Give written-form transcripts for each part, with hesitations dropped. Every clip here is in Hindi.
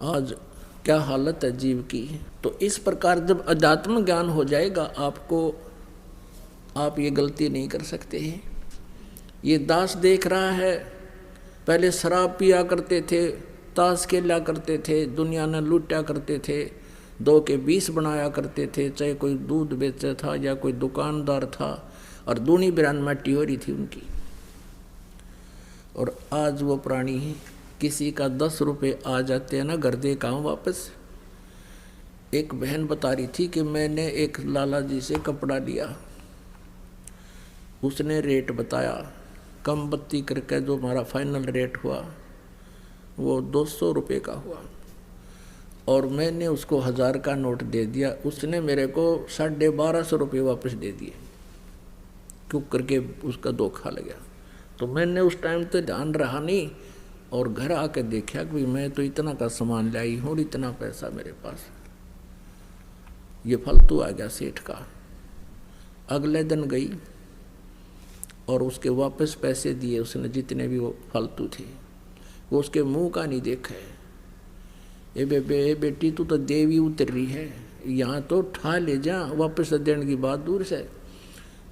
आज क्या हालत है जीव की। तो इस प्रकार जब अध्यात्म ज्ञान हो जाएगा आपको, आप ये गलती नहीं कर सकते हैं। ये दास देख रहा है, पहले शराब पिया करते थे, ताश खेला करते थे, दुनिया ने लूटा करते थे, 2 के 20 बनाया करते थे, चाहे कोई दूध बेचता था या कोई दुकानदार था, और दूनी बिरान मट्टी हो रही थी उनकी। और आज वो प्राणी किसी का 10 रुपये आ जाते हैं ना, घर दे कहाँ वापस। एक बहन बता रही थी कि मैंने एक लाला जी से कपड़ा लिया, उसने रेट बताया, कम बत्ती करके जो हमारा फाइनल रेट हुआ वो 200 रुपये का हुआ, और मैंने उसको 1000 का नोट दे दिया, उसने मेरे को 1250 रुपये वापस दे दिए। क्यों करके उसका धोखा लगा। तो मैंने उस टाइम तो ध्यान रहा नहीं, और घर आके देखा कि मैं तो इतना का सामान लाई हूँ और इतना पैसा मेरे पास, ये फालतू आ गया सेठ का। अगले दिन गई और उसके वापस पैसे दिए उसने, जितने भी वो फालतू थे। वो उसके मुंह का नहीं देखा है। ए बेटी तू तो देवी उतर रही है, यहाँ तो ठा ले जा, वापस देने की बात दूर से।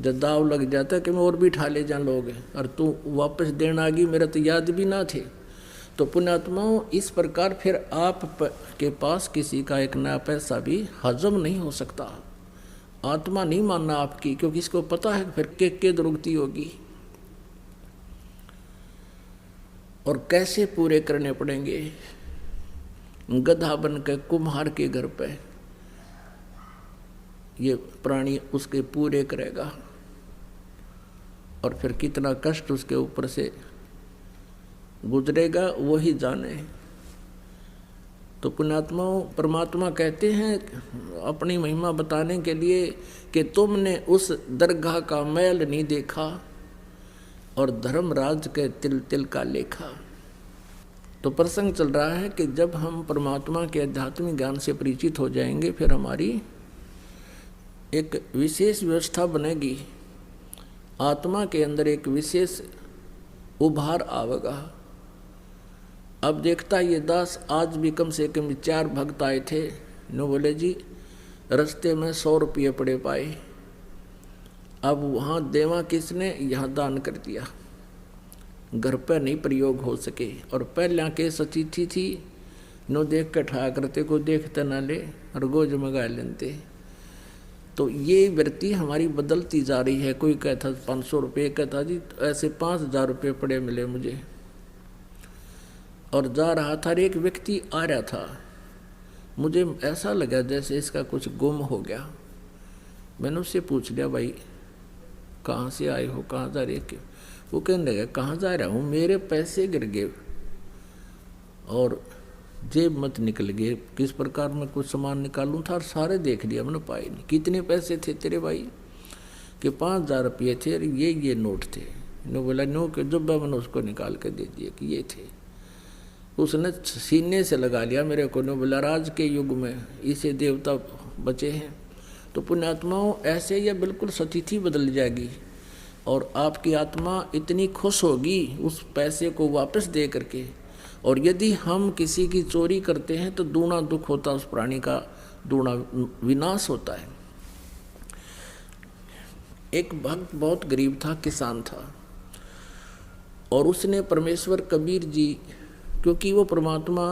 जब दाव लग जाता है कि मैं और भी ठा ले जा लोग, और तू वापस देना आ गई, मेरा तो याद भी ना थे। तो पुण्यात्माओं, इस प्रकार फिर आप के पास किसी का एक नया पैसा भी हजम नहीं हो सकता। आत्मा नहीं मानना आपकी, क्योंकि इसको पता है फिर के दुर्गति होगी और कैसे पूरे करने पड़ेंगे। गधा बन के कुम्हार के घर पे ये प्राणी उसके पूरे करेगा, और फिर कितना कष्ट उसके ऊपर से गुजरेगा वही जाने। तो पुण्यात्माओं, परमात्मा कहते हैं अपनी महिमा बताने के लिए कि तुमने उस दरगाह का मैल नहीं देखा और धर्मराज के तिल तिल का लेखा। तो प्रसंग चल रहा है कि जब हम परमात्मा के आध्यात्मिक ज्ञान से परिचित हो जाएंगे, फिर हमारी एक विशेष व्यवस्था बनेगी, आत्मा के अंदर एक विशेष उभार आवेगा। अब देखता ये दास, आज भी कम से कम 4 भक्त आए थे, नो बोले जी रास्ते में 100 रुपये पड़े पाए। अब वहाँ देवा किसने, यहाँ दान कर दिया, घर पर नहीं प्रयोग हो सके। और पहले के सचिथी थी, नो देख के ठा करते, को देखते ना ले और गोज मंगा लेते। तो ये वृत्ति हमारी बदलती जा रही है। कोई कहता 500 रुपये, कहता जी ऐसे 5000 रुपये पड़े मिले मुझे। और जा रहा था, एक व्यक्ति आ रहा था, मुझे ऐसा लगा जैसे इसका कुछ गुम हो गया। मैंने उससे पूछ लिया, भाई कहाँ से आए हो, कहाँ जा रहे हो? वो कहने लगा, कहाँ जा रहा हूँ, मेरे पैसे गिर गए और जेब मत निकल गए। किस प्रकार मैं कुछ सामान निकालूं था और सारे देख लिया, मैंने पाए नहीं। कितने पैसे थे तेरे भाई? कि 5000 रुपये थे, ये नोट थे। नो बोला, नो के जब मैंने उसको निकाल के दे दिया कि ये थे। उसने सीने से लगा लिया मेरे को। नो बोला, राज के युग में इसे देवता बचे हैं। तो पुण्यात्माओं, ऐसे यह बिल्कुल स्थिति बदल जाएगी और आपकी आत्मा इतनी खुश होगी उस पैसे को वापस दे करके। और यदि हम किसी की चोरी करते हैं तो दूना दुख होता, उस प्राणी का दूना विनाश होता है। एक भक्त बहुत गरीब था, किसान था, और उसने परमेश्वर कबीर जी, क्योंकि वो परमात्मा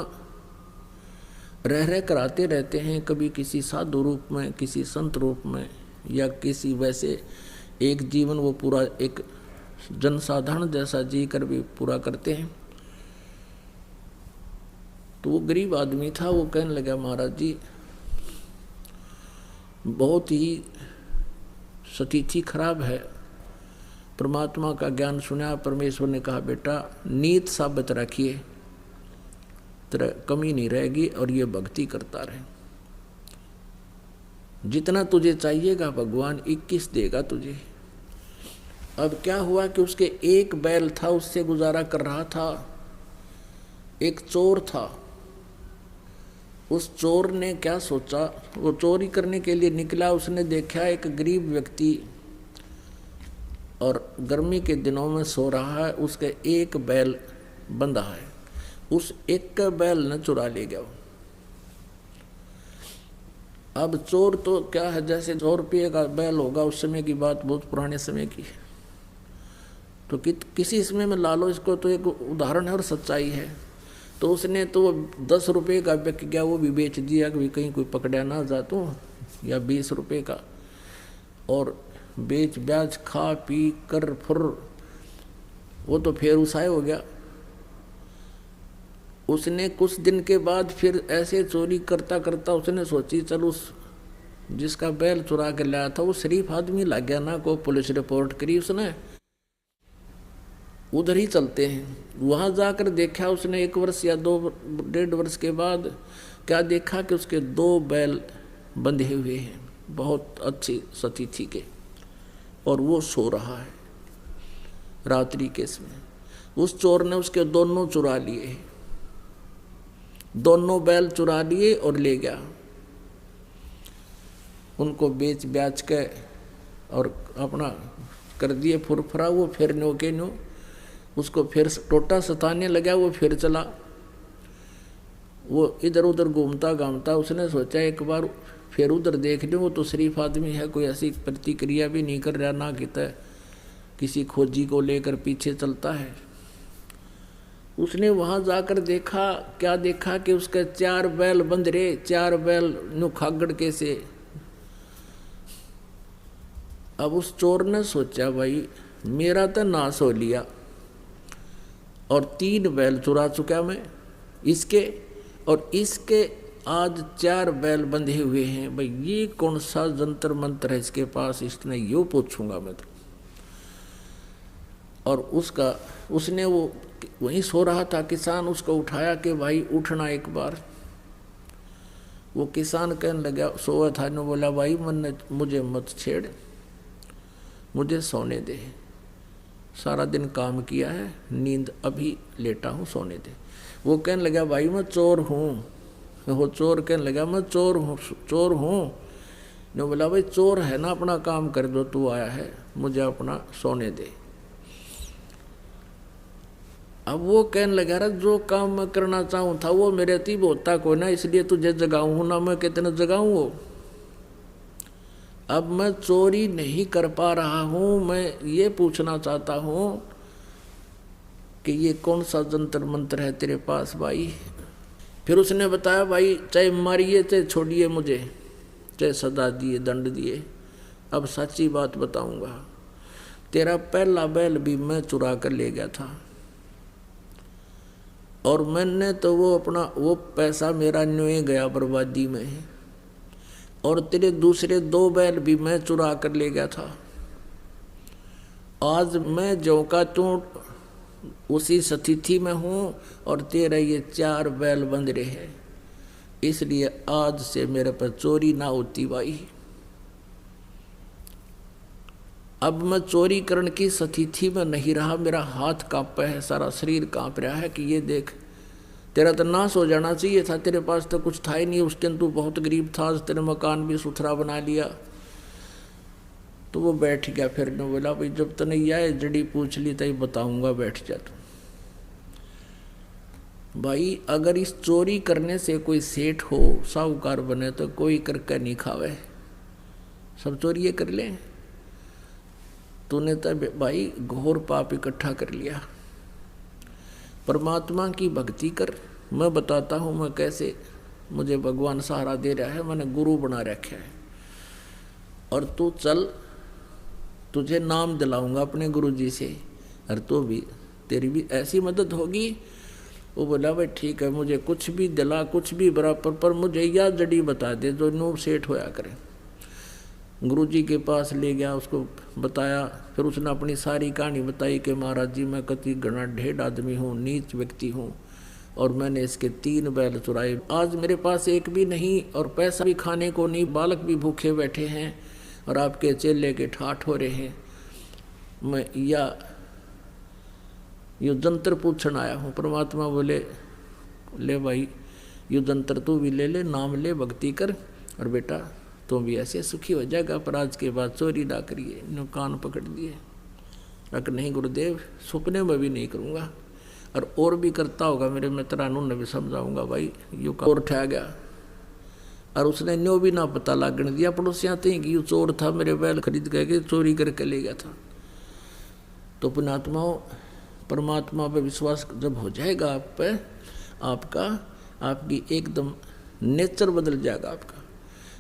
रह कराते रहते हैं, कभी किसी साधु रूप में, किसी संत रूप में, या किसी वैसे एक जीवन वो पूरा एक जनसाधारण जैसा जी कर भी पूरा करते हैं। तो वो गरीब आदमी था, वो कहने लगा, महाराज जी बहुत ही स्थिति खराब है, परमात्मा का ज्ञान सुना। परमेश्वर ने कहा, बेटा नीत साबित रखिए, तेरा कमी नहीं रहेगी और ये भक्ति करता रहे। जितना तुझे चाहिएगा भगवान 21 देगा तुझे। अब क्या हुआ कि उसके एक बैल था, उससे गुजारा कर रहा था। एक चोर था, उस चोर ने क्या सोचा, वो चोरी करने के लिए निकला। उसने देखा एक गरीब व्यक्ति और गर्मी के दिनों में सो रहा है, उसके एक बैल बंधा है। उस एक का बैल न चुरा ले गया। अब चोर तो क्या है, जैसे 100 रुपये का बैल होगा, उस समय की बात, बहुत पुराने समय की है। तो किसी समय में ला लो इसको, तो एक उदाहरण है और सच्चाई है। तो उसने तो 10 रुपये का बिक गया, वो भी बेच दिया कि कहीं कोई पकड़ा ना जा तो, या 20 रुपये का, और बेच ब्याज खा पी कर फुर वो तो फिर उसाए हो गया। उसने कुछ दिन के बाद फिर ऐसे चोरी करता करता उसने सोची चल उस जिसका बैल चुरा के लाया था वो शरीफ आदमी लग गया ना, को पुलिस रिपोर्ट करी उसने, उधर ही चलते हैं। वहाँ जाकर देखा उसने 1 वर्ष या 2-1.5 वर्ष के बाद क्या देखा कि उसके 2 बैल बंधे हुए हैं बहुत अच्छी सतिथि के, और वो सो रहा है रात्रि के समय। उस चोर ने उसके दोनों चुरा लिए, दोनों बैल चुरा लिए और ले गया। उनको बेच ब्याच के और अपना कर दिए फुरफुरा। वो फिर नो के नो उसको फिर टोटा सताने लगा, वो फिर चला। वो इधर उधर घूमता घामता उसने सोचा एक बार फिर उधर देख लो, वो तो शरीफ आदमी है, कोई ऐसी प्रतिक्रिया भी नहीं कर रहा, ना किता किसी खोजी को लेकर पीछे चलता है। उसने वहाँ जाकर देखा, क्या देखा कि उसके 4 बैल बंध रहे, 4 बैल नु खागड़ के से। अब उस चोर ने सोचा भाई मेरा तो नाश हो लिया और 3 बैल चुरा चुका मैं इसके, और इसके आज 4 बैल बंधे हुए हैं। भाई ये कौन सा जंतर मंत्र है इसके पास, इसने यूँ पूछूंगा मैं तो। और उसने वो वहीं सो रहा था किसान, उसको उठाया कि भाई उठना एक बार। वो किसान कहने लगा, सोया था ने बोला भाई मुझे मत छेड़, मुझे सोने दे, सारा दिन काम किया है, नींद अभी लेटा हूँ, सोने दे। वो कहने लगा भाई मैं चोर हूँ। वो चोर कहने लगा मैं चोर हूँ। ने बोला भाई चोर है ना, अपना काम कर दो, तू आया है, मुझे अपना सोने दे। अब वो कहने लगा रहा जो काम मैं करना चाहूँ था वो मेरे अतीब होता कोई ना, इसलिए तुझे जगाऊँ हूँ ना, मैं कितने जगाऊँ वो। अब मैं चोरी नहीं कर पा रहा हूँ, मैं ये पूछना चाहता हूँ कि ये कौन सा जंतर मंत्र है तेरे पास भाई। फिर उसने बताया भाई चाहे मारिए चाहे छोड़िए मुझे, चाहे सजा दिए दंड दिए, अब सच्ची बात बताऊंगा, तेरा पहला बैल भी मैं चुरा कर ले गया था, और मैंने तो वो पैसा मेरा न्योए गया बर्बादी में, और तेरे दूसरे 2 बैल भी मैं चुरा कर ले गया था। आज मैं जो का तू उसी स्थिति में हूँ और तेरे ये 4 बैल बंध रहे हैं, इसलिए आज से मेरे पर चोरी ना होती भाई। अब मैं चोरी करने की स्थिति में नहीं रहा, मेरा हाथ कांप है, सारा शरीर कांप रहा है कि ये देख तेरा तो नाश हो जाना चाहिए था, तेरे पास तो कुछ था ही नहीं, उस दिन तू बहुत गरीब था, आज तेरे मकान भी सुथरा बना लिया। तो वो बैठ गया। फिर ने बोला भाई जब तो नहीं आए जड़ी पूछ ली तभी बताऊंगा, बैठ जा तू। भाई अगर इस चोरी करने से कोई सेठ हो साहूकार बने तो कोई करके नहीं खावे, सब चोरी कर ले। तूने तो भाई घोर पाप इकट्ठा कर लिया। परमात्मा की भक्ति कर, मैं बताता हूँ मैं कैसे मुझे भगवान सहारा दे रहा है, मैंने गुरु बना रखा है, और तू चल तुझे नाम दिलाऊंगा अपने गुरु जी से, और तो भी तेरी भी ऐसी मदद होगी। वो बोला भाई ठीक है, मुझे कुछ भी दिला, कुछ भी बराबर, पर मुझे यह जड़ी बता दे जो नो सेठ होया करे। गुरुजी के पास ले गया, उसको बताया। फिर उसने अपनी सारी कहानी बताई कि महाराज जी मैं कति घना ढेर आदमी हूँ, नीच व्यक्ति हूँ, और मैंने इसके 3 बैल चुराए, आज मेरे पास एक भी नहीं, और पैसा भी खाने को नहीं, बालक भी भूखे बैठे हैं, और आपके चेले के ठाठ हो रहे हैं। मैं यो जंतर पूछण आया हूँ। परमात्मा बोले ले भाई यो जंतर तू भी ले ले, नाम ले, भक्ति कर, और बेटा तो भी ऐसे सुखी हो जाएगा, पर आज के बाद चोरी ना करिए। नो कान पकड़ दिए, अगर नहीं गुरुदेव सपने में भी नहीं करूँगा, और भी करता होगा मेरे मित्रानों ने भी समझाऊंगा भाई। यू का और ठा गया। और उसने न्यो भी ना पता लागने दिया पड़ोसियाँ थे कि ये चोर था, मेरे बैल खरीद के चोरी करके ले गया था। तो पुण्यात्माओं, परमात्मा पे विश्वास जब हो जाएगा आप पे, आपकी एकदम नेचर बदल जाएगा आपका।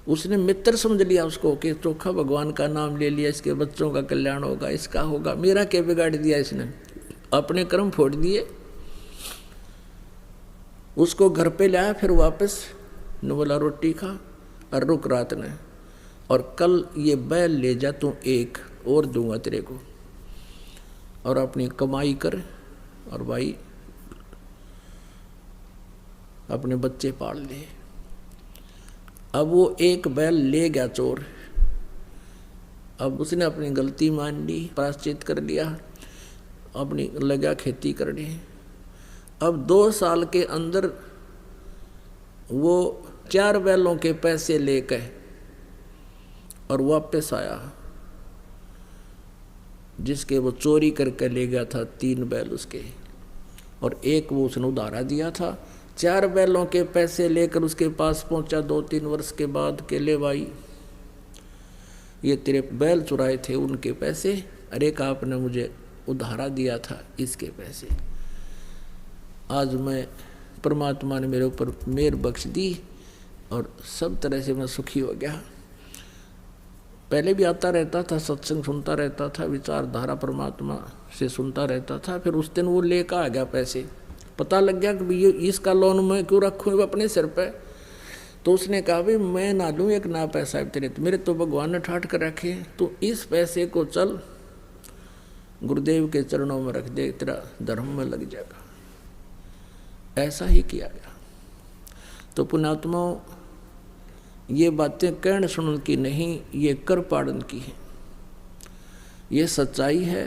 उसने मित्र समझ लिया उसको कि चोखा भगवान का नाम ले लिया, इसके बच्चों का कल्याण होगा, इसका होगा। मेरा क्या बिगाड़ दिया इसने, अपने कर्म फोड़ दिए। उसको घर पे लाया, फिर वापस न बोला रोटी खा और रुक रात ने, और कल ये बैल ले जा, तू एक और दूंगा तेरे को, और अपनी कमाई कर और भाई अपने बच्चे पाल ले। अब वो एक बैल ले गया चोर। अब उसने अपनी गलती मान ली, प्रायश्चित कर लिया, अपनी लगा खेती करने। अब 2 साल के अंदर वो 4 बैलों के पैसे लेकर और वापस आया, जिसके वो चोरी करके ले गया था 3 बैल उसके, और एक वो उसने उधारा दिया था। 4 बैलों के पैसे लेकर उसके पास पहुंचा 2-3 वर्ष के बाद के, ले भाई ये तेरे बैल चुराए थे उनके पैसे, अरे का आपने मुझे उधारा दिया था इसके पैसे। आज मैं परमात्मा ने मेरे ऊपर मेहर बख्श दी और सब तरह से मैं सुखी हो गया। पहले भी आता रहता था, सत्संग सुनता रहता था, विचारधारा परमात्मा से सुनता रहता था। फिर उस दिन वो लेकर आ गया पैसे, पता लग गया कि ये इसका लोन मैं क्यों रखूँ अपने सिर पे। तो उसने कहा भाई मैं ना लूँ एक ना पैसा तेरे, तो मेरे तो भगवान ने ठाट कर रखे, तो इस पैसे को चल गुरुदेव के चरणों में रख दे, तेरा धर्म में लग जाएगा। ऐसा ही किया गया। तो पुण्यात्माओं, ये बातें कहने सुनने की नहीं, ये कर पाड़न की है, ये सच्चाई है।